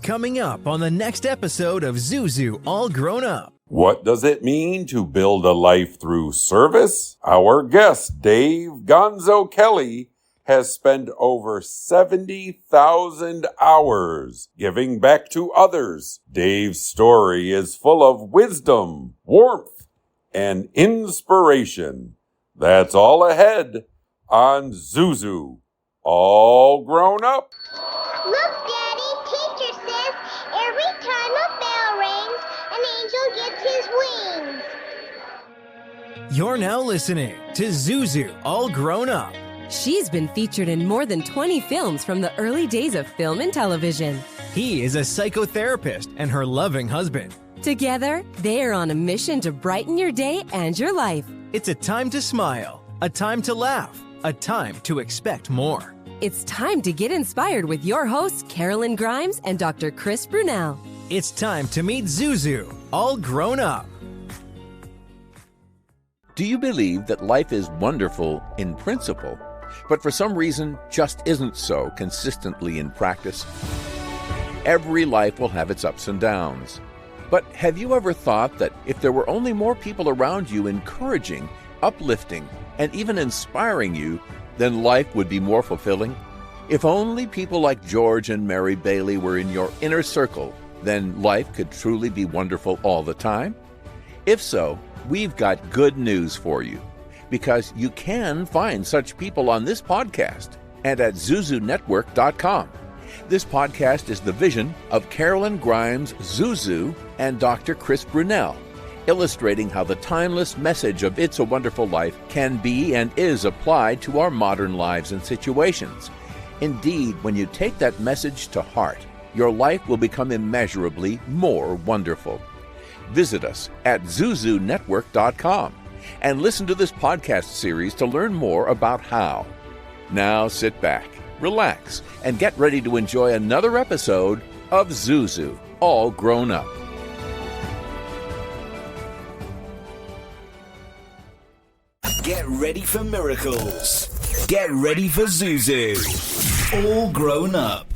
coming up on the next episode of Zuzu All Grown Up. What does it mean to build a life through service? Our guest, Dave Gonzo Kelly, has spent over 70,000 hours giving back to others. Dave's story is full of wisdom, warmth, and inspiration. That's all ahead on Zuzu, All Grown Up. Look, Daddy, teacher says every time a bell rings, an angel gets his wings. You're now listening to Zuzu All Grown Up. She's been featured in more than 20 films from the early days of film and television. He is a psychotherapist and her loving husband. Together, they are on a mission to brighten your day and your life. It's a time to smile, a time to laugh, a time to expect more. It's time to get inspired with your hosts, Karolyn Grimes and Dr. Chris Brunell. It's time to meet Zuzu, all grown up. Do you believe that life is wonderful in principle, but for some reason just isn't so consistently in practice? Every life will have its ups and downs. But have you ever thought that if there were only more people around you encouraging, uplifting, and even inspiring you, then life would be more fulfilling? If only people like George and Mary Bailey were in your inner circle, then life could truly be wonderful all the time? If so, we've got good news for you, because you can find such people on this podcast and at zuzunetwork.com. This podcast is the vision of Karolyn Grimes, Zuzu, and Dr. Chris Brunell, illustrating how the timeless message of It's a Wonderful Life can be and is applied to our modern lives and situations. Indeed, when you take that message to heart, your life will become immeasurably more wonderful. Visit us at zuzunetwork.com and listen to this podcast series to learn more about how. Now sit back, relax, and get ready to enjoy another episode of Zuzu, All Grown Up. Get ready for miracles. Get ready for Zuzu, All Grown Up.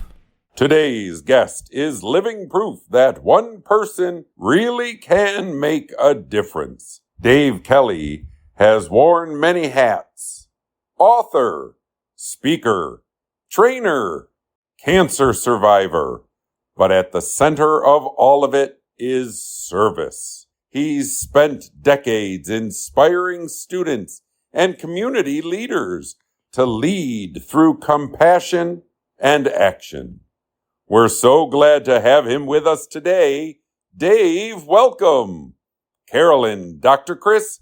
Today's guest is living proof that one person really can make a difference. Dave Kelly has worn many hats: author, speaker, trainer, cancer survivor. But at the center of all of it is service. He's spent decades inspiring students and community leaders to lead through compassion and action. We're so glad to have him with us today. Dave, welcome. Karolyn, Dr. Chris,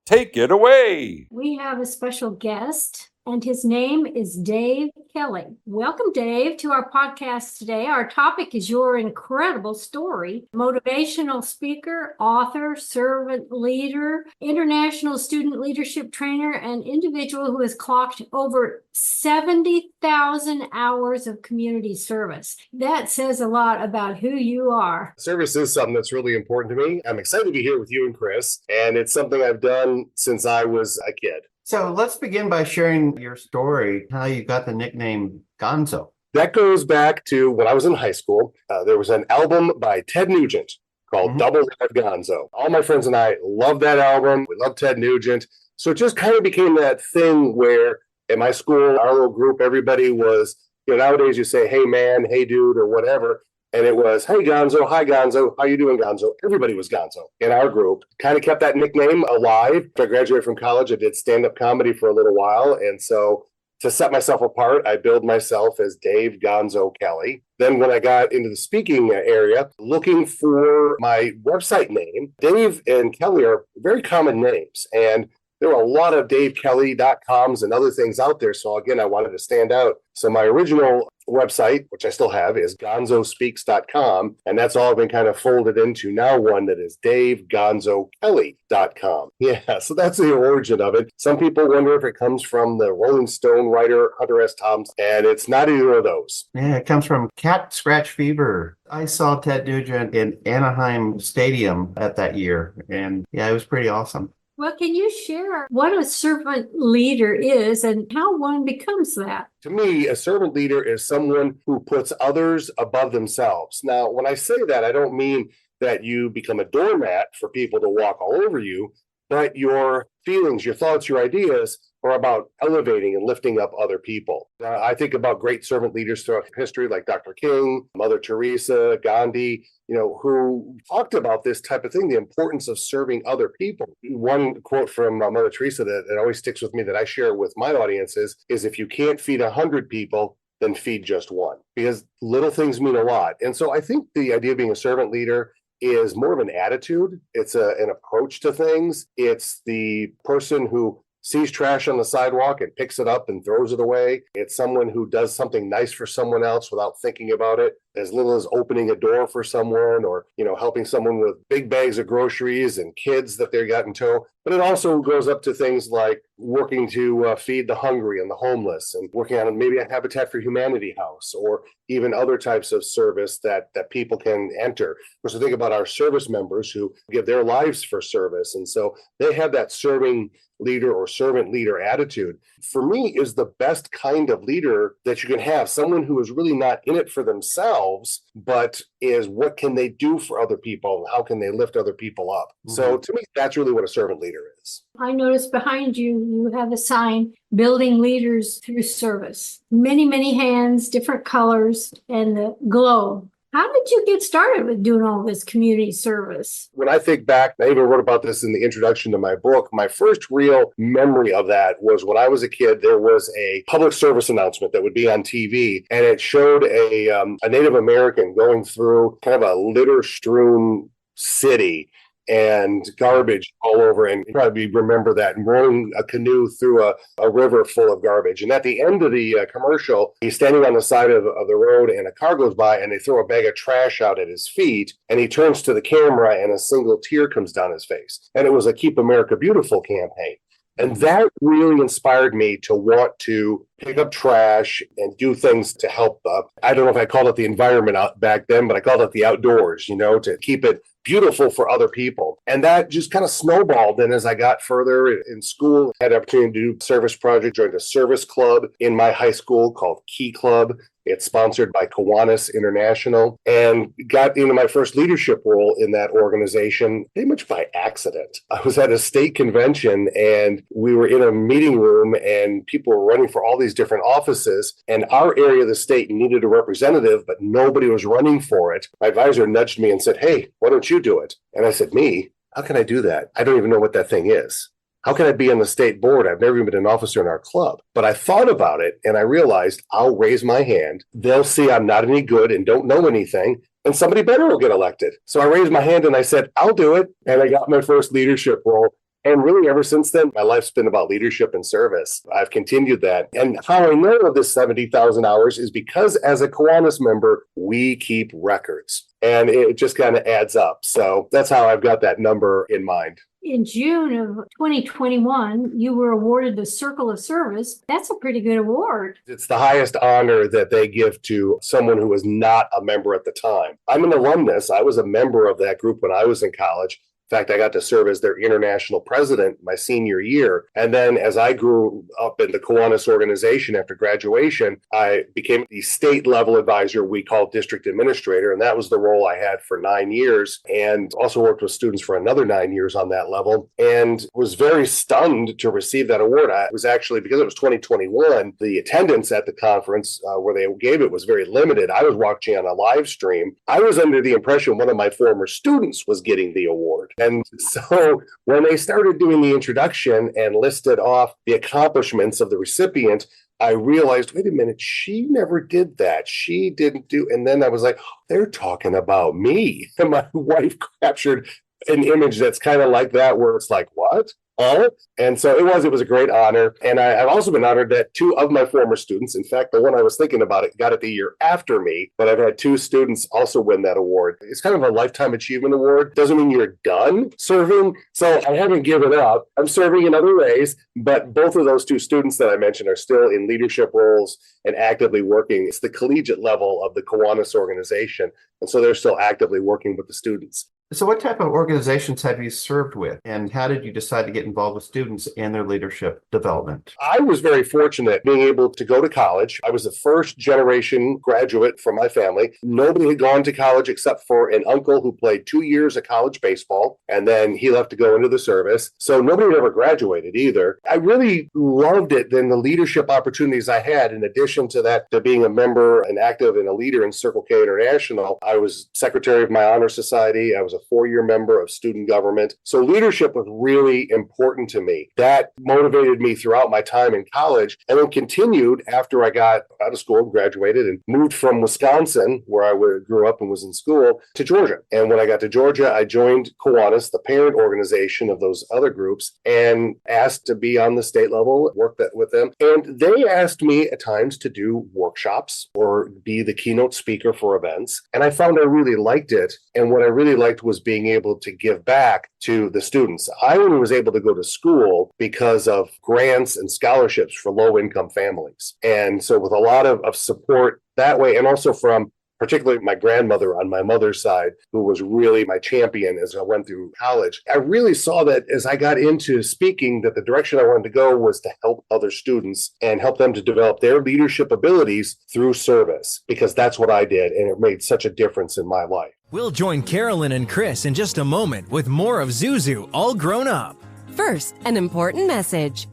take it away. We have a special guest, and his name is Dave Kelly. Welcome, Dave, to our podcast today. Our topic is your incredible story. Motivational speaker, author, servant leader, international student leadership trainer, and individual who has clocked over 70,000 hours of community service. That says a lot about who you are. Service is something that's really important to me. I'm excited to be here with you and Chris, and it's something I've done since I was a kid. So let's begin by sharing your story, how you got the nickname Gonzo. That goes back to when I was in high school. There was an album by Ted Nugent called Double Live Gonzo. All my friends and I loved that album. We loved Ted Nugent. So it just kind of became that thing where in my school, our little group, everybody was, nowadays you say, hey man, hey dude, or whatever. And it was, hey Gonzo, hi Gonzo, how you doing Gonzo? Everybody was Gonzo in our group. Kind of kept that nickname alive. After I graduated from college, I did stand-up comedy for a little while. And so to set myself apart, I billed myself as Dave Gonzo Kelly. Then when I got into the speaking area, looking for my website name, Dave and Kelly are very common names. And there were a lot of DaveKelly.coms and other things out there. So again, I wanted to stand out. So my original website, which I still have, is gonzospeaks.com. And that's all been kind of folded into now one that is DaveGonzoKelly.com. Yeah, so that's the origin of it. Some people wonder if it comes from the Rolling Stone writer Hunter S. Thompson, and it's not either of those. Yeah, it comes from cat scratch fever. I saw Ted Nugent in Anaheim Stadium at that year, and yeah, it was pretty awesome. Well, can you share what a servant leader is and how one becomes that? To me, a servant leader is someone who puts others above themselves. Now, when I say that, I don't mean that you become a doormat for people to walk all over you, but your feelings, your thoughts, your ideas are about elevating and lifting up other people. I think about great servant leaders throughout history like Dr. King, Mother Teresa, Gandhi, who talked about this type of thing, the importance of serving other people. One quote from Mother Teresa that always sticks with me that I share with my audiences is if you can't feed 100 people, then feed just one, because little things mean a lot. And so I think the idea of being a servant leader is more of an attitude. It's an approach to things. It's the person who sees trash on the sidewalk and picks it up and throws it away. It's someone who does something nice for someone else without thinking about it, as little as opening a door for someone or, helping someone with big bags of groceries and kids that they got in tow. But it also goes up to things like working to feed the hungry and the homeless and working on maybe a Habitat for Humanity house or even other types of service that people can enter. So think about our service members who give their lives for service. And so they have that serving leader or servant leader attitude. For me, is the best kind of leader that you can have, someone who is really not in it for themselves, but is what can they do for other people? How can they lift other people up? Mm-hmm. So to me, that's really what a servant leader is. I noticed behind you, you have a sign, building leaders through service. Many, many hands, different colors, and the glow. How did you get started with doing all this community service? When I think back, I even wrote about this in the introduction to my book. My first real memory of that was when I was a kid, there was a public service announcement that would be on TV, and it showed a Native American going through kind of a litter-strewn city and garbage all over, and you probably remember that, and rowing a canoe through a river full of garbage. And at the end of the commercial, he's standing on the side of the road and a car goes by and they throw a bag of trash out at his feet, and he turns to the camera and a single tear comes down his face. And it was a Keep America Beautiful campaign. And that really inspired me to want to pick up trash and do things to help. I don't know if I called it the environment out back then, but I called it the outdoors, to keep it beautiful for other people. And that just kind of snowballed. And as I got further in school, I had an opportunity to do service project, joined a service club in my high school called Key Club. It's sponsored by Kiwanis International, and got into my first leadership role in that organization pretty much by accident. I was at a state convention and we were in a meeting room and people were running for all these different offices, and our area of the state needed a representative, but nobody was running for it. My advisor nudged me and said, "Hey, why don't you do it?" And I said, "Me? How can I do that? I don't even know what that thing is. How can I be on the state board? I've never even been an officer in our club." But I thought about it and I realized I'll raise my hand. They'll see I'm not any good and don't know anything, and somebody better will get elected. So I raised my hand and I said, "I'll do it." And I got my first leadership role. And really, ever since then, my life's been about leadership and service. I've continued that. And how I know of this 70,000 hours is because as a Kiwanis member, we keep records. And it just kind of adds up. So that's how I've got that number in mind. In June of 2021, you were awarded the Circle of Service. That's a pretty good award. It's the highest honor that they give to someone who was not a member at the time. I'm an alumnus. I was a member of that group when I was in college. In fact, I got to serve as their international president my senior year. And then as I grew up in the Kiwanis organization after graduation, I became the state level advisor we call district administrator. And that was the role I had for 9 years, and also worked with students for another 9 years on that level, and was very stunned to receive that award. I was actually, because it was 2021, the attendance at the conference where they gave it was very limited. I was watching on a live stream. I was under the impression one of my former students was getting the award. And so when they started doing the introduction and listed off the accomplishments of the recipient, I realized, wait a minute, she never did that. She didn't do. And then I was like, they're talking about me. And my wife captured an image that's kind of like that, where it's like, what? Oh, and so it was a great honor. And I've also been honored that 2 of my former students, in fact, the one I was thinking about it got it the year after me, but I've had 2 students also win that award. It's kind of a lifetime achievement award. Doesn't mean you're done serving. So I haven't given up. I'm serving in other ways, but both of those 2 students that I mentioned are still in leadership roles and actively working. It's the collegiate level of the Kiwanis organization. And so they're still actively working with the students. So what type of organizations have you served with, and how did you decide to get involved with students and their leadership development? I was very fortunate being able to go to college. I was the first generation graduate from my family. Nobody had gone to college except for an uncle who played 2 years of college baseball, and then he left to go into the service. So nobody had ever graduated either. I really loved it, then the leadership opportunities I had, in addition to that, to being a member and active and a leader in Circle K International. I was secretary of my honor society. I was a 4-year member of student government. So leadership was really important to me. That motivated me throughout my time in college, and then continued after I got out of school, graduated, and moved from Wisconsin, where I grew up and was in school, to Georgia. And when I got to Georgia, I joined Kiwanis, the parent organization of those other groups, and asked to be on the state level, work with them. And they asked me at times to do workshops or be the keynote speaker for events. And I found I really liked it. And what I really liked was being able to give back to the students. I only was able to go to school because of grants and scholarships for low-income families. And so with a lot of support that way, and also from particularly my grandmother on my mother's side, who was really my champion as I went through college. I really saw that as I got into speaking, that the direction I wanted to go was to help other students and help them to develop their leadership abilities through service, because that's what I did, and it made such a difference in my life. We'll join Karolyn and Chris in just a moment with more of Zuzu All Grown Up. First, an important message.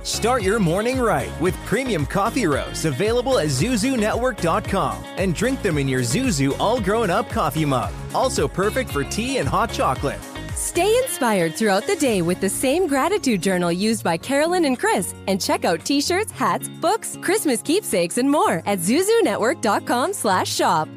Start your morning right with premium coffee roasts available at ZuzuNetwork.com and drink them in your Zuzu All Grown Up coffee mug. Also perfect for tea and hot chocolate. Stay inspired throughout the day with the same gratitude journal used by Karolyn and Chris, and check out t-shirts, hats, books, Christmas keepsakes, and more at ZuzuNetwork.com/shop.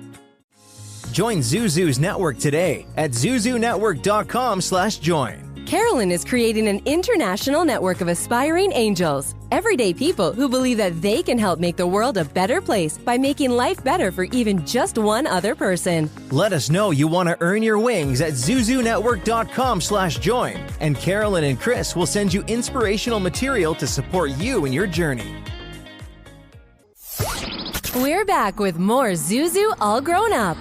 Join Zuzu's network today at ZuzuNetwork.com/join. Karolyn is creating an international network of aspiring angels, everyday people who believe that they can help make the world a better place by making life better for even just one other person. Let us know you want to earn your wings at ZuzuNetwork.com/join, and Karolyn and Chris will send you inspirational material to support you in your journey. We're back with more Zuzu All Grown Up.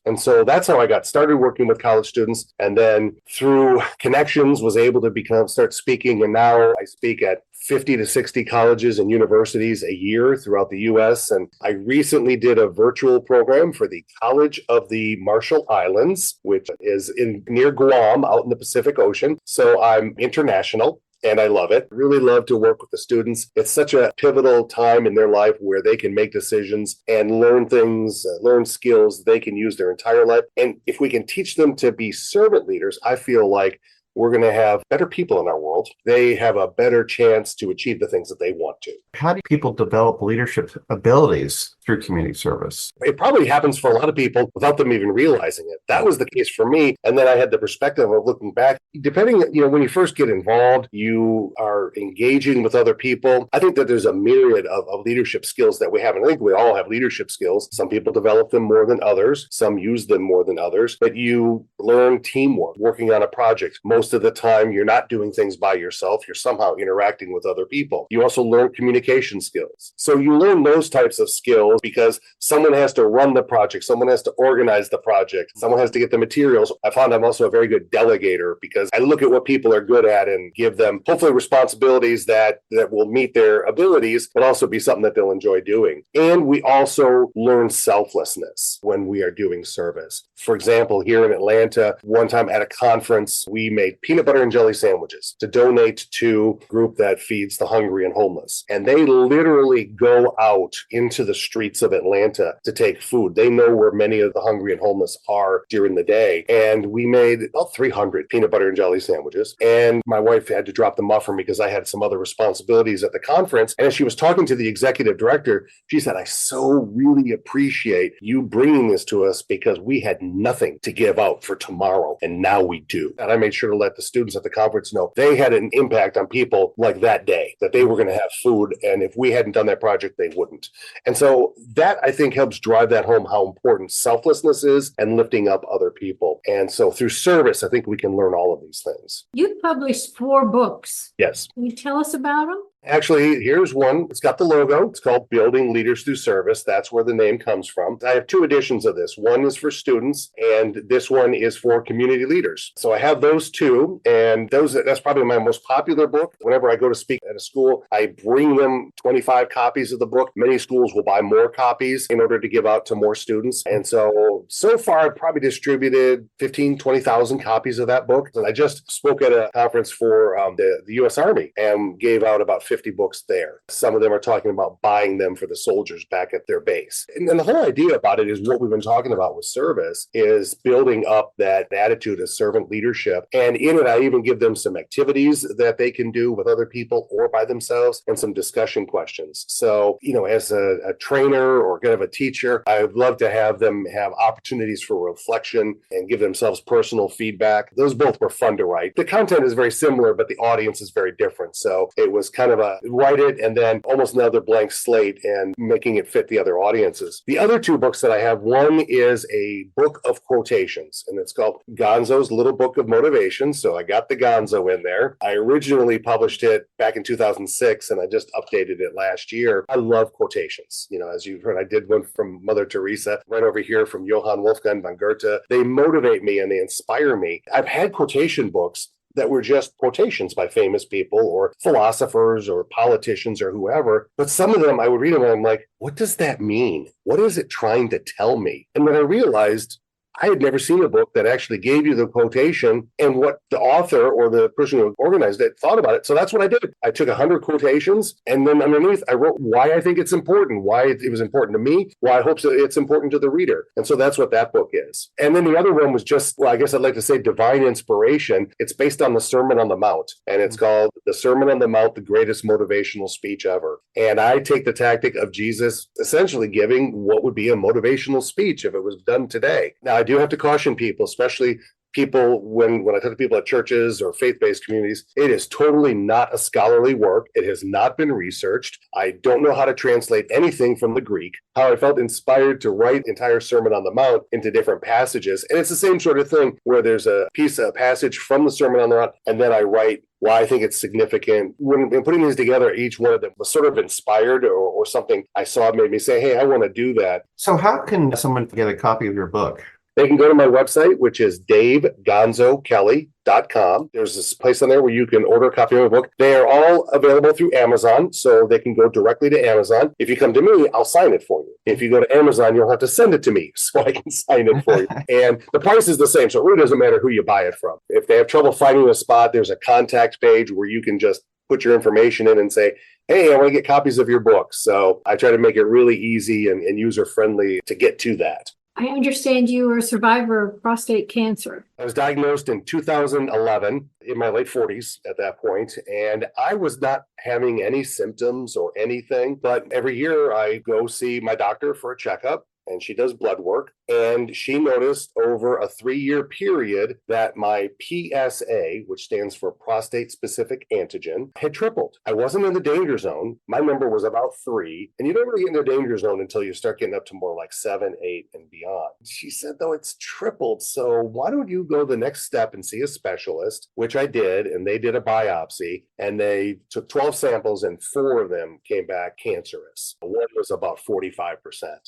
And so that's how I got started working with college students. And then through connections was able to start speaking. And now I speak at 50 to 60 colleges and universities a year throughout the U.S. And I recently did a virtual program for the College of the Marshall Islands, which is near Guam out in the Pacific Ocean. So I'm international. And I love it. Really love to work with the students. It's such a pivotal time in their life where they can make decisions and learn things, learn skills they can use their entire life. And if we can teach them to be servant leaders, I feel like we're going to have better people in our world. They have a better chance to achieve the things that they want to. How do people develop leadership abilities through community service? It probably happens for a lot of people without them even realizing it. That was the case for me. And then I had the perspective of looking back. Depending, when you first get involved, you are engaging with other people. I think that there's a myriad of leadership skills that we have. And I think we all have leadership skills. Some people develop them more than others. Some use them more than others. But you learn teamwork, working on a project. Most of the time, you're not doing things by yourself. You're somehow interacting with other people. You also learn communication skills. So you learn those types of skills because someone has to run the project. Someone has to organize the project. Someone has to get the materials. I found I'm also a very good delegator because I look at what people are good at and give them hopefully responsibilities that will meet their abilities, but also be something that they'll enjoy doing. And we also learn selflessness when we are doing service. For example, here in Atlanta, one time at a conference, we made peanut butter and jelly sandwiches to donate to a group that feeds the hungry and homeless. And they literally go out into the streets of Atlanta to take food. They know where many of the hungry and homeless are during the day. And we made about 300 peanut butter and jelly sandwiches. And my wife had to drop them off for me because I had some other responsibilities at the conference. And as she was talking to the executive director, she said, I so really appreciate you bringing this to us because we had nothing to give out for tomorrow. And now we do. And I made sure to let the students at the conference know they had an impact on people like that day, that they were going to have food. And if we hadn't done that project, they wouldn't. And so that, I think, helps drive that home, how important selflessness is and lifting up other people. And so through service, I think we can learn all of these things. You've published 4 books. Yes. Can you tell us about them? Actually, here's one. It's got the logo. It's called Building Leaders Through Service. That's where the name comes from. I have two editions of this. One is for students, and this one is for community leaders. So I have those two, and that's probably my most popular book. Whenever I go to speak at a school, I bring them 25 copies of the book. Many schools will buy more copies in order to give out to more students. And so far, I've probably distributed 15, 20,000 copies of that book. And I just spoke at a conference for the U.S. Army and gave out about 50 books there. Some of them are talking about buying them for the soldiers back at their base. And the whole idea about it is what we've been talking about with service is building up that attitude of servant leadership. And in it, I even give them some activities that they can do with other people or by themselves and some discussion questions. So, as a trainer or kind of a teacher, I would love to have them have opportunities for reflection and give themselves personal feedback. Those both were fun to write. The content is very similar, but the audience is very different. So it was kind of write it and then almost another blank slate and making it fit the other audiences. The other two books that I have, one is a book of quotations, and it's called Gonzo's Little Book of Motivation. So I got the Gonzo in there. I originally published it back in 2006, and I just updated it last year. I love quotations. As you've heard, I did one from Mother Teresa, right over here from Johann Wolfgang von Goethe. They motivate me and they inspire me. I've had quotation books that were just quotations by famous people or philosophers or politicians or whoever. But some of them, I would read them and I'm like, what does that mean? What is it trying to tell me? And then I realized I had never seen a book that actually gave you the quotation and what the author or the person who organized it thought about it. So that's what I did. I took 100 quotations, and then underneath I wrote why I think it's important, why it was important to me, why I hope it's important to the reader. And so that's what that book is. And then the other one was just, I guess I'd like to say divine inspiration. It's based on the Sermon on the Mount, and it's called The Sermon on the Mount, the Greatest Motivational Speech Ever. And I take the tactic of Jesus essentially giving what would be a motivational speech if it was done today. Now, I do have to caution people, especially people when I talk to people at churches or faith-based communities, it is totally not a scholarly work. It has not been researched. I don't know how to translate anything from the Greek. How I felt inspired to write the entire Sermon on the Mount into different passages. And it's the same sort of thing where there's a passage from the Sermon on the Mount, and then I write why I think it's significant. When putting these together, each one of them was sort of inspired or something I saw made me say, hey, I want to do that. So how can someone get a copy of your book? They can go to my website, which is davegonzokelly.com. There's this place on there where you can order a copy of my book. They are all available through Amazon, so they can go directly to Amazon. If you come to me, I'll sign it for you. If you go to Amazon, you'll have to send it to me so I can sign it for you. And the price is the same, so it really doesn't matter who you buy it from. If they have trouble finding a spot, there's a contact page where you can just put your information in and say, hey, I want to get copies of your book. So I try to make it really easy and user-friendly to get to that. I understand you were a survivor of prostate cancer. I was diagnosed in 2011 in my late 40s at that point, and I was not having any symptoms or anything. But every year I go see my doctor for a checkup, and she does blood work. And she noticed over a 3-year period that my PSA, which stands for prostate-specific antigen, had tripled. I wasn't in the danger zone. My number was about 3. And you don't really get in the danger zone until you start getting up to more like 7, 8, and beyond. She said, though, it's tripled. So why don't you go the next step and see a specialist, which I did. And they did a biopsy. And they took 12 samples, and 4 of them came back cancerous. One was about 45%.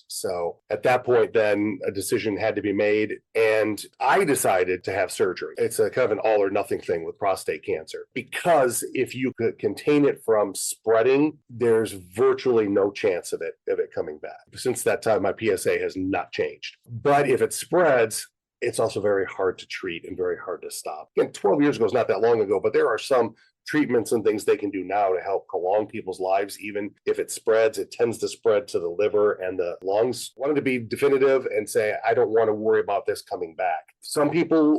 So at that point, then a decision had to be made, and I decided to have surgery. It's a kind of an all or nothing thing with prostate cancer, because if you could contain it from spreading, there's virtually no chance of it coming back. Since that time, my PSA has not changed. But if it spreads, it's also very hard to treat and very hard to stop. Again, 12 years ago is not that long ago, but there are some treatments and things they can do now to help prolong people's lives. Even if it spreads, it tends to spread to the liver and the lungs. Wanted to be definitive and say, I don't want to worry about this coming back. Some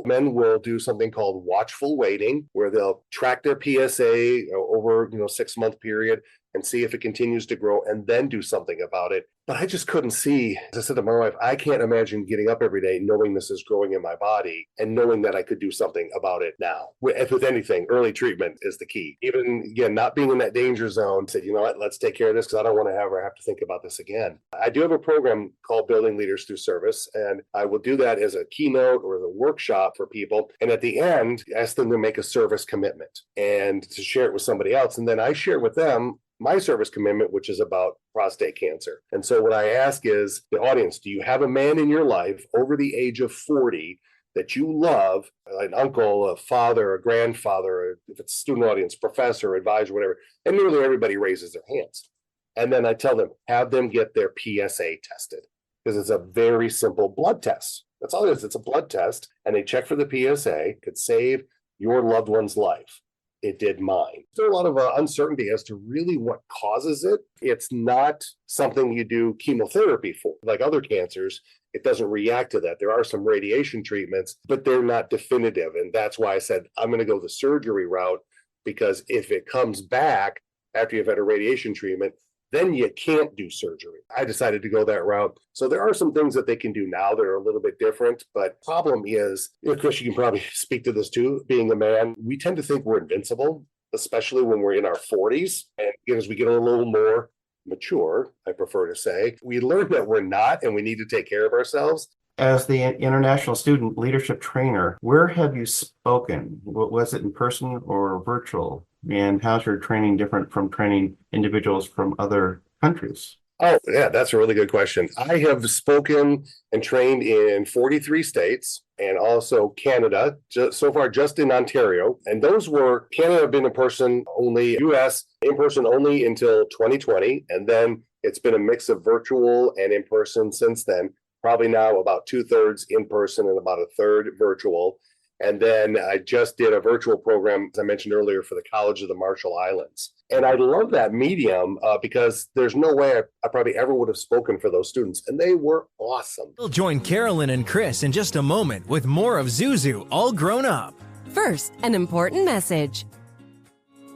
men will do something called watchful waiting, where they'll track their PSA over 6-month period and see if it continues to grow and then do something about it. But I just couldn't see. As I said to my wife, I can't imagine getting up every day knowing this is growing in my body and knowing that I could do something about it now. With anything, early treatment is the key. Even, again, not being in that danger zone, said, you know what, let's take care of this because I don't want to ever have to think about this again. I do have a program called Building Leaders Through Service, and I will do that as a keynote or as a workshop for people. And at the end, ask them to make a service commitment and to share it with somebody else. And then I share with them my service commitment, which is about prostate cancer. And so what I ask is the audience, do you have a man in your life over the age of 40 that you love, an uncle, a father, a grandfather, if it's a student audience, professor, advisor, whatever, and nearly everybody raises their hands. And then I tell them, have them get their PSA tested because it's a very simple blood test. That's all it is. It's a blood test, and they check for the PSA. Could save your loved one's life. It did mine. There's a lot of uncertainty as to really what causes it. It's not something you do chemotherapy for. Like other cancers, it doesn't react to that. There are some radiation treatments, but they're not definitive. And that's why I said, I'm going to go the surgery route, because if it comes back after you've had a radiation treatment, then you can't do surgery. I decided to go that route. So there are some things that they can do now that are a little bit different. But problem is, Chris, you can probably speak to this too, being a man, we tend to think we're invincible, especially when we're in our 40s. And as we get a little more mature, I prefer to say, we learn that we're not, and we need to take care of ourselves. As the International Student Leadership Trainer, where have you spoken? Was it in person or virtual? And how's your training different from training individuals from other countries? Oh, yeah, that's a really good question. I have spoken and trained in 43 states and also Canada, so far just in Ontario. And those were, Canada been in person only, US in person only until 2020. And then it's been a mix of virtual and in person since then. Probably now about 2/3 in person and about 1/3 virtual. And then I just did a virtual program, as I mentioned earlier, for the College of the Marshall Islands. And I love that medium because there's no way I probably ever would have spoken for those students. And they were awesome. We'll join Karolyn and Chris in just a moment with more of Zuzu All Grown Up. First, an important message.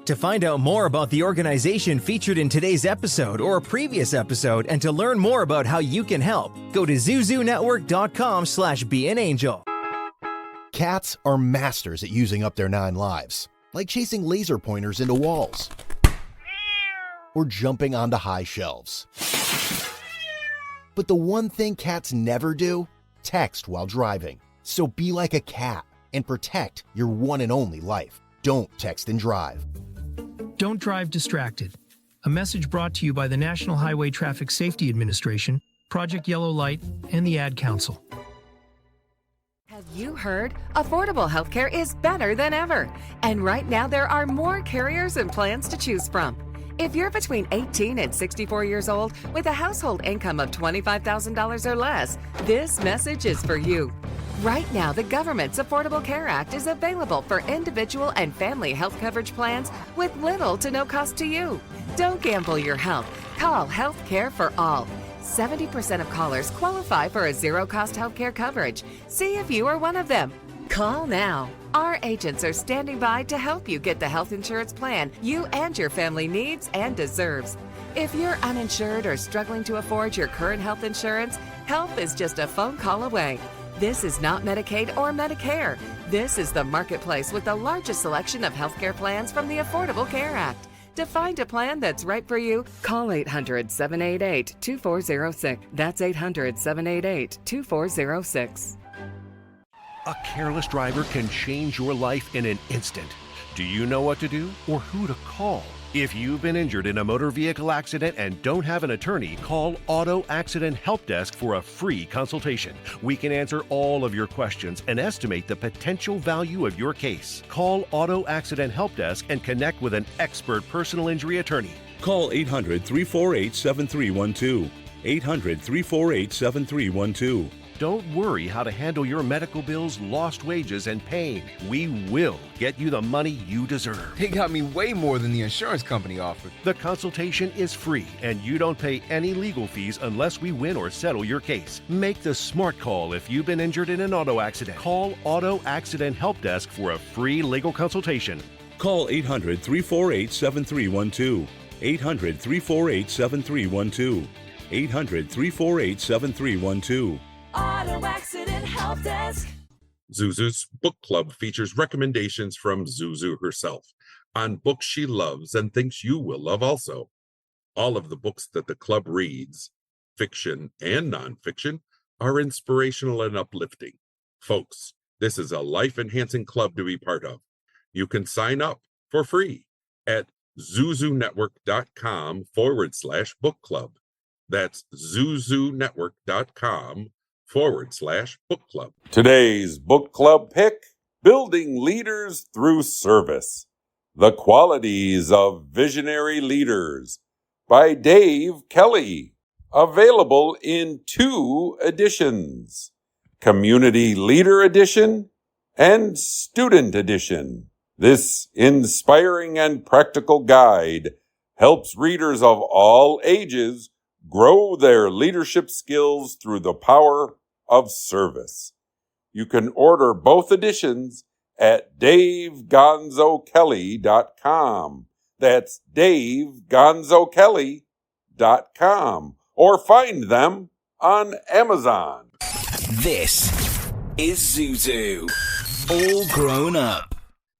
To find out more about the organization featured in today's episode or a previous episode, and to learn more about how you can help, go to zuzunetwork.com/beanangel. Cats are masters at using up their 9 lives, like chasing laser pointers into walls or jumping onto high shelves. But the one thing cats never do? Text while driving. So be like a cat and protect your one and only life. Don't text and drive. Don't drive distracted. A message brought to you by the National Highway Traffic Safety Administration, Project Yellow Light, and the Ad Council. Have you heard? Affordable healthcare is better than ever. And right now there are more carriers and plans to choose from. If you're between 18 and 64 years old with a household income of $25,000 or less, this message is for you. Right now, the government's Affordable Care Act is available for individual and family health coverage plans with little to no cost to you. Don't gamble your health. Call Health Care for All. 70% of callers qualify for a zero-cost healthcare coverage. See if you are one of them. Call now. Our agents are standing by to help you get the health insurance plan you and your family needs and deserves. If you're uninsured or struggling to afford your current health insurance, help is just a phone call away. This is not Medicaid or Medicare. This is the marketplace with the largest selection of healthcare plans from the Affordable Care Act. To find a plan that's right for you, call 800-788-2406. That's 800-788-2406. A careless driver can change your life in an instant. Do you know what to do or who to call? If you've been injured in a motor vehicle accident and don't have an attorney, call Auto Accident Help Desk for a free consultation. We can answer all of your questions and estimate the potential value of your case. Call Auto Accident Help Desk and connect with an expert personal injury attorney. Call 800-348-7312. 800-348-7312. Don't worry how to handle your medical bills, lost wages, and pain. We will get you the money you deserve. They got me way more than the insurance company offered. The consultation is free, and you don't pay any legal fees unless we win or settle your case. Make the smart call if you've been injured in an auto accident. Call Auto Accident Help Desk for a free legal consultation. Call 800-348-7312. 800-348-7312. 800-348-7312. Auto Accident Help Desk. Zuzu's book club features recommendations from Zuzu herself on books she loves and thinks you will love also. All of the books that the club reads, fiction and nonfiction, are inspirational and uplifting. Folks, this is a life-enhancing club to be part of. You can sign up for free at zuzunetwork.com/book club. That's zuzunetwork.com/book club. Today's book club pick, Building Leaders Through Service. The Qualities of Visionary Leaders by Dave Kelly. Available in 2 editions, Community Leader Edition and Student Edition. This inspiring and practical guide helps readers of all ages grow their leadership skills through the power of service. You can order both editions at davegonzokelly.com. That's davegonzokelly.com. Or find them on Amazon. This is Zuzu, all grown up.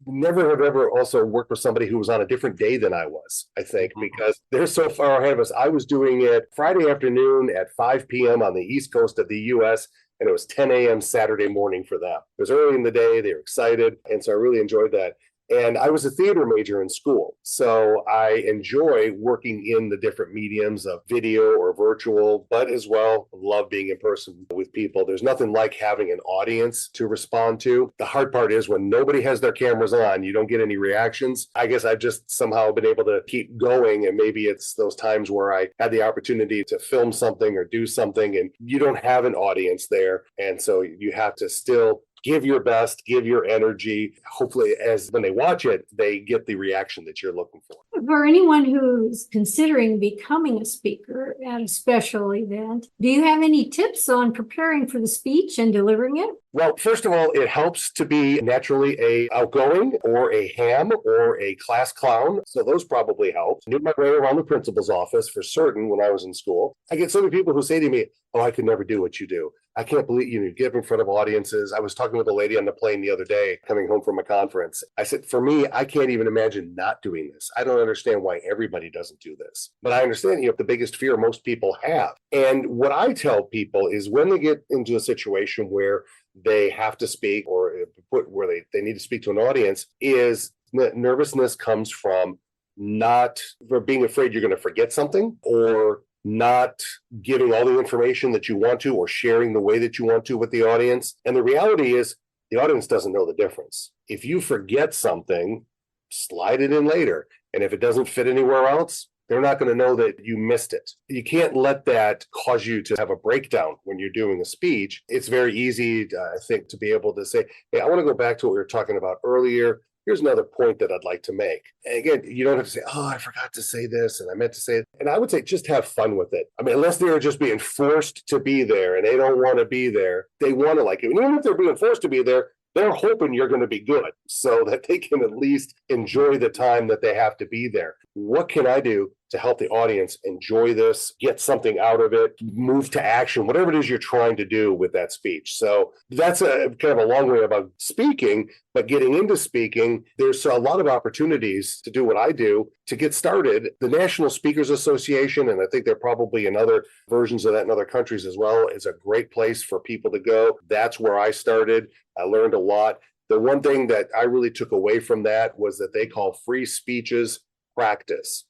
Never have ever also worked with somebody who was on a different day than I was, I think, because they're so far ahead of us. I was doing it Friday afternoon at 5 p.m. on the East Coast of the U.S., and it was 10 a.m. Saturday morning for them. It was early in the day. They were excited, and so I really enjoyed that. And I was a theater major in school, so I enjoy working in the different mediums of video or virtual, but as well, love being in person with people. There's nothing like having an audience to respond to. The hard part is when nobody has their cameras on, you don't get any reactions. I guess I've just somehow been able to keep going, and maybe it's those times where I had the opportunity to film something or do something, and you don't have an audience there, and so you have to still give your best, give your energy. Hopefully, as when they watch it, they get the reaction that you're looking for. For anyone who's considering becoming a speaker at a special event, do you have any tips on preparing for the speech and delivering it? Well, first of all, it helps to be naturally a outgoing or a ham or a class clown. So those probably help. Knew my way around the principal's office for certain when I was in school. I get so many people who say to me, "Oh, I could never do what you do. I can't believe you get in front of audiences." I was talking with a lady on the plane the other day coming home from a conference. I said, for me, I can't even imagine not doing this. I don't understand why everybody doesn't do this. But I understand, the biggest fear most people have. And what I tell people is when they get into a situation where they have to speak or where they need to speak to an audience, is nervousness comes from not for being afraid you're going to forget something, or not giving all the information that you want to, or sharing the way that you want to with the audience. And the reality is the audience doesn't know the difference. If you forget something, slide it in later. And if it doesn't fit anywhere else, they're not going to know that you missed it. You can't let that cause you to have a breakdown when you're doing a speech. It's very easy, I think, to be able to say, hey, I want to go back to what we were talking about earlier. Here's another point that I'd like to make. And again, you don't have to say, oh, I forgot to say this and I meant to say it. And I would say just have fun with it. I mean, unless they're just being forced to be there and they don't want to be there, they want to like it. And even if they're being forced to be there, they're hoping you're going to be good so that they can at least enjoy the time that they have to be there. What can I do to help the audience enjoy this, get something out of it, move to action, whatever it is you're trying to do with that speech? So that's a kind of a long way about speaking, but getting into speaking, there's a lot of opportunities to do what I do to get started. The National Speakers Association, and I think they're probably in other versions of that in other countries as well, is a great place for people to go. That's where I started. I learned a lot. The one thing that I really took away from that was that they call free speeches practice.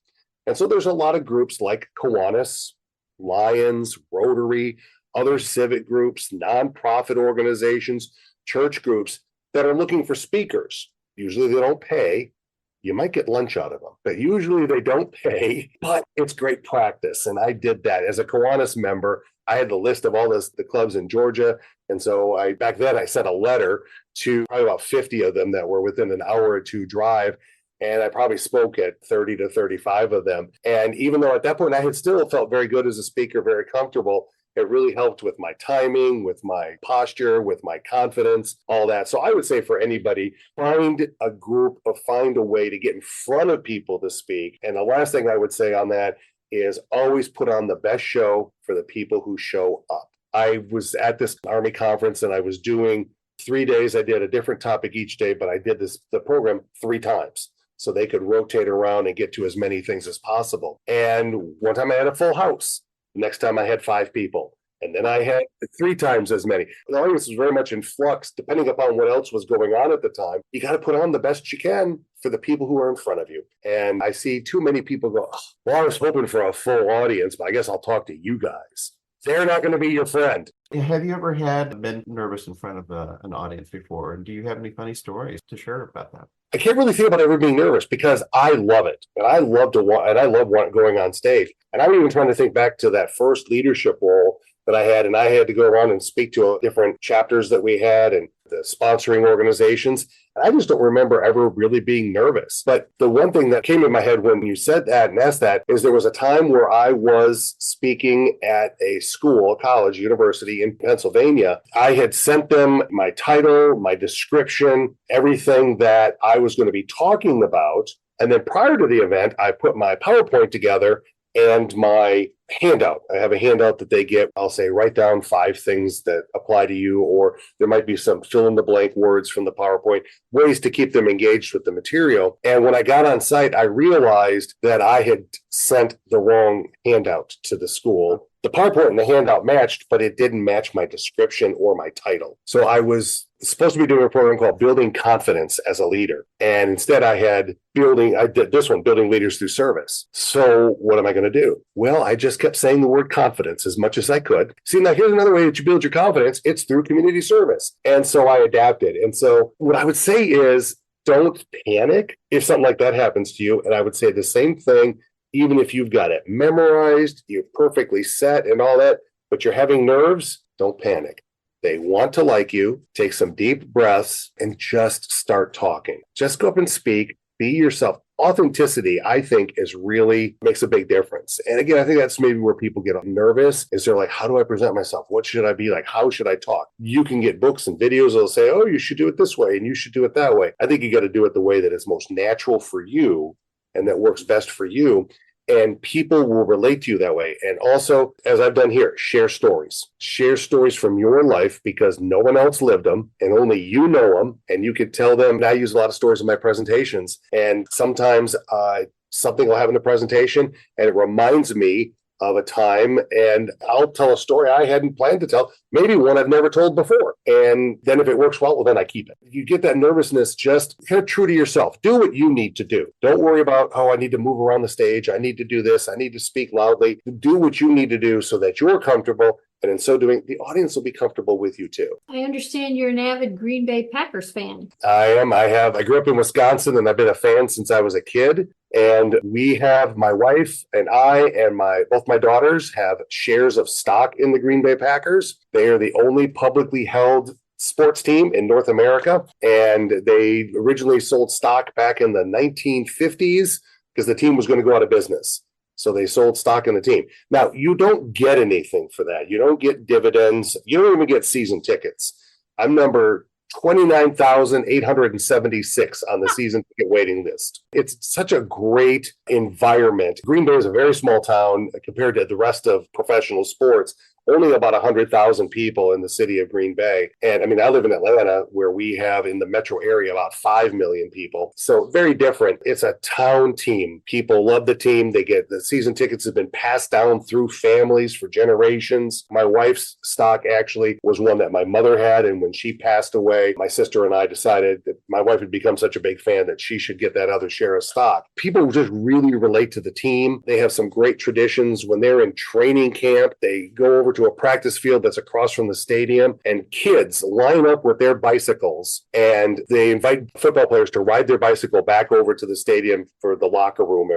And so there's a lot of groups like Kiwanis, Lions, Rotary, other civic groups, nonprofit organizations, church groups that are looking for speakers. Usually they don't pay. You might get lunch out of them, but usually they don't pay, but it's great practice. And I did that as a Kiwanis member. I had the list of all the clubs in Georgia. And so back then I sent a letter to probably about 50 of them that were within an hour or two drive. And I probably spoke at 30 to 35 of them. And even though at that point I had still felt very good as a speaker, very comfortable, it really helped with my timing, with my posture, with my confidence, all that. So I would say for anybody, find a group or find a way to get in front of people to speak. And the last thing I would say on that is always put on the best show for the people who show up. I was at this Army conference and I was doing 3 days. I did a different topic each day, but I did the program 3 times so they could rotate around and get to as many things as possible. And one time I had a full house. Next time I had 5 people. And then I had 3 times as many. The audience was very much in flux, depending upon what else was going on at the time. You got to put on the best you can for the people who are in front of you. And I see too many people go, oh, well, I was hoping for a full audience, but I guess I'll talk to you guys. They're not going to be your friend. Have you ever been nervous in front of an audience before? And do you have any funny stories to share about that? I can't really think about ever being nervous because I love it. And I love going on stage. And I'm even trying to think back to that first leadership role that I had, and I had to go around and speak to different chapters that we had and the sponsoring organizations. And I just don't remember ever really being nervous. But the one thing that came in my head when you said that and asked that is there was a time where I was speaking at a school, college, university in Pennsylvania. I had sent them my title, my description, everything that I was going to be talking about. And then prior to the event, I put my PowerPoint together and my handout. I have a handout that they get. I'll say, write down 5 things that apply to you, or there might be some fill in the blank words from the PowerPoint, ways to keep them engaged with the material. And when I got on site, I realized that I had sent the wrong handout to the school. The PowerPoint and the handout matched, but it didn't match my description or my title. So I was supposed to be doing a program called Building Confidence as a Leader. And instead I did this one, Building Leaders Through Service. So what am I going to do? Well, I just kept saying the word confidence as much as I could. See, now here's another way that you build your confidence. It's through community service. And so I adapted. And so what I would say is don't panic if something like that happens to you. And I would say the same thing, even if you've got it memorized, you're perfectly set and all that, but you're having nerves, don't panic. They want to like you. Take some deep breaths and just start talking. Just go up and speak. Be yourself. Authenticity, I think, makes a big difference. And again, I think that's maybe where people get nervous is they're like, how do I present myself? What should I be like? How should I talk? You can get books and videos that'll say, oh, you should do it this way and you should do it that way. I think you got to do it the way that is most natural for you and that works best for you. And people will relate to you that way. And also, as I've done here, share stories. Share stories from your life because no one else lived them and only you know them. And you could tell them. And I use a lot of stories in my presentations. And sometimes something will happen in a presentation and it reminds me of a time, and I'll tell a story I hadn't planned to tell, maybe one I've never told before. And then if it works well, then I keep it. You get that nervousness, just kind of true to yourself. Do what you need to do. Don't worry about, oh, I need to move around the stage. I need to do this. I need to speak loudly. Do what you need to do so that you're comfortable. And in so doing, the audience will be comfortable with you too. I understand you're an avid Green Bay Packers fan. I am. I grew up in Wisconsin and I've been a fan since I was a kid. And we have, my wife and I and both my daughters have shares of stock in the Green Bay Packers. They are the only publicly held sports team in North America. And they originally sold stock back in the 1950s because the team was going to go out of business. So they sold stock in the team. Now, you don't get anything for that. You don't get dividends. You don't even get season tickets. I'm number 29,876 on the season ticket waiting list. It's such a great environment. Green Bay is a very small town compared to the rest of professional sports. Only about 100,000 people in the city of Green Bay. And I mean, I live in Atlanta where we have in the metro area about 5 million people. So very different. It's a town team. People love the team. They get the season tickets have been passed down through families for generations. My wife's stock actually was one that my mother had. And when she passed away, my sister and I decided that my wife had become such a big fan that she should get that other share of stock. People just really relate to the team. They have some great traditions. When they're in training camp, they go over to a practice field that's across from the stadium, and kids line up with their bicycles and they invite football players to ride their bicycle back over to the stadium for the locker room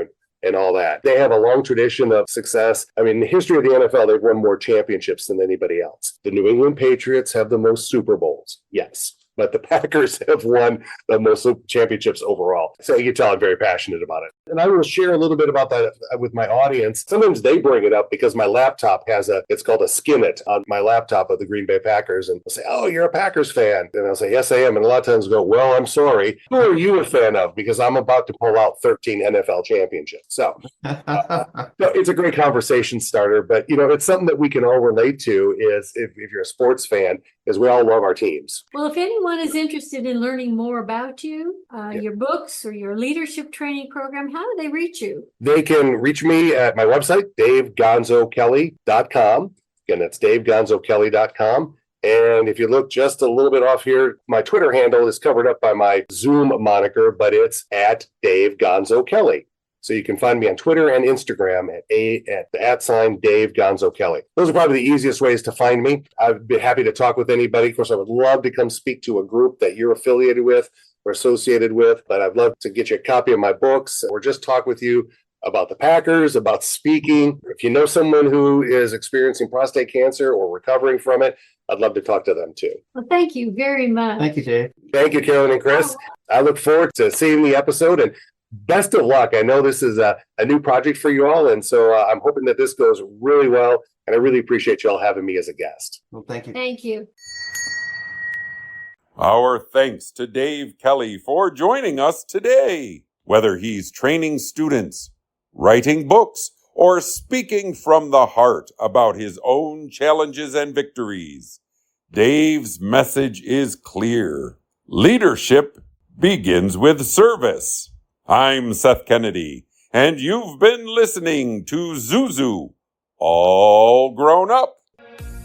and all that. They have a long tradition of success. I mean, in the history of the NFL, they've won more championships than anybody else. The New England Patriots have the most Super Bowls, yes, but the Packers have won the most championships overall. So you can tell I'm very passionate about it. And I will share a little bit about that with my audience. Sometimes they bring it up because my laptop has it's called a skinnet on my laptop of the Green Bay Packers. And they'll say, oh, you're a Packers fan. And I'll say, yes, I am. And a lot of times go, well, I'm sorry. Who are you a fan of? Because I'm about to pull out 13 NFL championships. So it's a great conversation starter. But, it's something that we can all relate to is if you're a sports fan, is we all love our teams. Well, if anyone is interested in learning more about you, your books or your leadership training program, how do they reach you? They can reach me at my website, davegonzokelly.com. Again, that's davegonzokelly.com. And if you look just a little bit off here, my Twitter handle is covered up by my Zoom moniker, but it's at Dave Gonzo Kelly. So you can find me on Twitter and Instagram at Dave Gonzo Kelly. Those are probably the easiest ways to find me. I'd be happy to talk with anybody. Of course, I would love to come speak to a group that you're affiliated with or associated with, but I'd love to get you a copy of my books or just talk with you about the Packers, about speaking. If you know someone who is experiencing prostate cancer or recovering from it, I'd love to talk to them too. Well, thank you very much. Thank you, Dave. Thank you, Karolyn and Chris. I look forward to seeing the episode and best of luck. I know this is a new project for you all, and so I'm hoping that this goes really well, and I really appreciate you all having me as a guest. Well, thank you. Thank you. Our thanks to Dave Kelly for joining us today. Whether he's training students, writing books, or speaking from the heart about his own challenges and victories, Dave's message is clear. Leadership begins with service. I'm Seth Kennedy, and you've been listening to Zuzu, All Grown Up.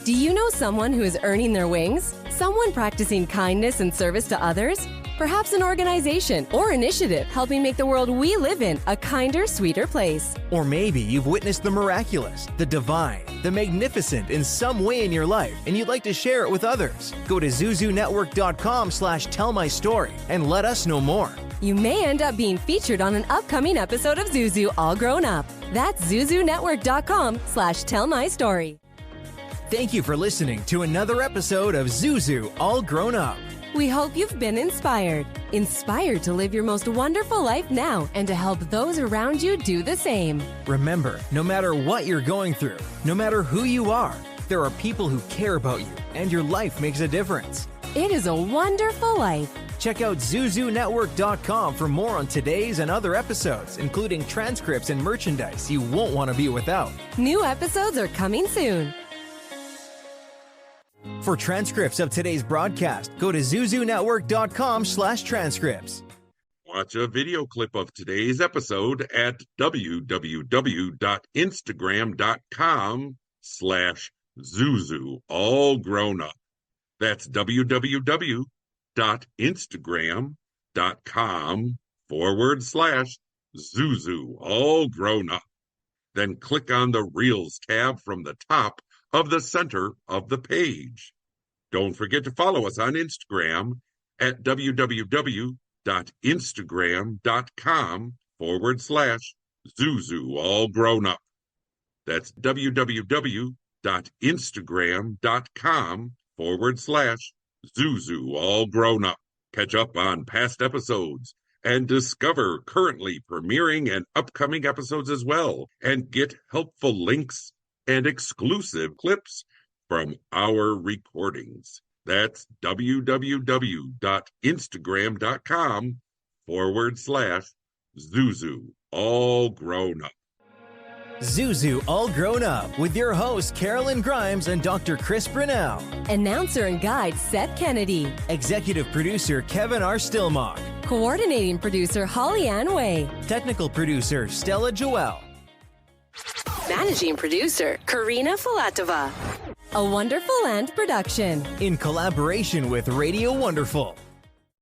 Do you know someone who is earning their wings? Someone practicing kindness and service to others? Perhaps an organization or initiative helping make the world we live in a kinder, sweeter place. Or maybe you've witnessed the miraculous, the divine, the magnificent in some way in your life, and you'd like to share it with others. Go to zuzunetwork.com/tellmystory and let us know more. You may end up being featured on an upcoming episode of Zuzu All Grown Up. That's zuzunetwork.com/tellmystory. Thank you for listening to another episode of Zuzu All Grown Up. We hope you've been inspired to live your most wonderful life now and to help those around you do the same. Remember, no matter what you're going through, no matter who you are, there are people who care about you, and your life makes a difference. It is a wonderful life. Check out ZuzuNetwork.com for more on today's and other episodes, including transcripts and merchandise you won't want to be without. New episodes are coming soon. For transcripts of today's broadcast, go to ZuzuNetwork.com/transcripts. Watch a video clip of today's episode at www.instagram.com/Zuzu All Grown Up. That's www.instagram.com/Zuzu All Grown Up. Then click on the Reels tab from the top of the center of the page. Don't forget to follow us on Instagram at www.instagram.com/Zuzu All Grown Up. That's www.instagram.com/Zuzu All Grown Up. Catch up on past episodes and discover currently premiering and upcoming episodes as well, and get helpful links and exclusive clips from our recordings. That's www.instagram.com/Zuzu All Grown Up. Zuzu All Grown Up with your hosts Karolyn Grimes and Dr. Chris Brunell. Announcer and guide Seth Kennedy. Executive producer Kevin R. Stillmock. Coordinating producer Holly Ann Way. Technical producer Stella Joelle. Managing producer Karina Filatova. A Wonderful Land production. In collaboration with Radio Wonderful.